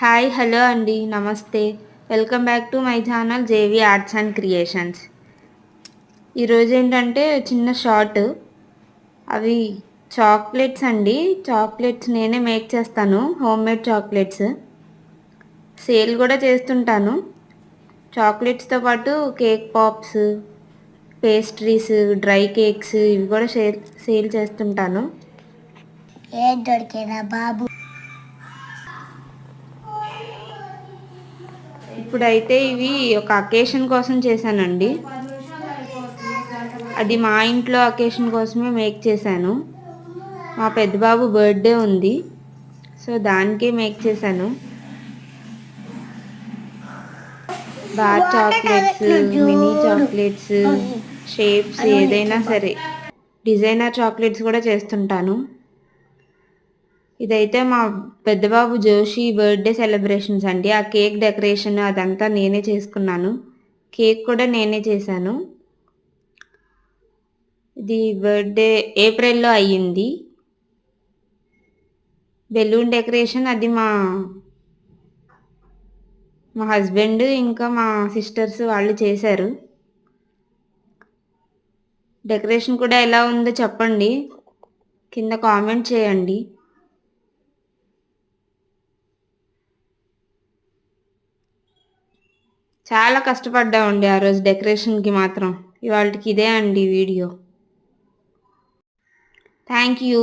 Hi hello అండి నమస్తే. Welcome back to my channel JV arts and creations. ఈరోజు ఏంటంటే చిన్న షార్ట్. అవి చాక్లెట్స్ అండి. చాక్లెట్స్ నేనే మేక్ చేస్తాను, హోమ్ మేడ్ చాక్లెట్స్. సేల్ కూడా చేస్తుంటాను. చాక్లెట్స్తో పాటు cake pops, pastries, dry cakes ఇవి కూడా సేల్ చేస్తుంటాను. ఏ దొరికేదా బాబు. ఇప్పుడైతే ఇవి ఒక అకేషన్ కోసం చేశానండి. అది మా ఇంట్లో అకేషన్ కోసమే మేక్ చేశాను. మా పెద్ద బాబు బర్త్డే ఉంది, సో దానికే మేక్ చేశాను. Bar chocolates, mini chocolates, shapes ఏదైనా సరే, డిజైనర్ చాక్లెట్స్ కూడా చేస్తుంటాను. ఇదైతే మా పెద్దబాబు జోషి బర్త్డే సెలబ్రేషన్స్ అండి. ఆ కేక్ డెకరేషన్ అదంతా నేనే చేసుకున్నాను. కేక్ కూడా నేనే చేశాను. ఇది బర్త్డే ఏప్రిల్లో అయ్యింది. బెలూన్ డెకరేషన్ అది మా హస్బెండ్ ఇంకా మా సిస్టర్స్ వాళ్ళు చేశారు. డెకరేషన్ కూడా ఎలా ఉందో చెప్పండి, కింద కామెంట్ చేయండి. చాలా కష్టపడ్డామండి ఆ రోజు డెకరేషన్కి మాత్రం. ఇవాళకి ఇదే అండి వీడియో. Thank you.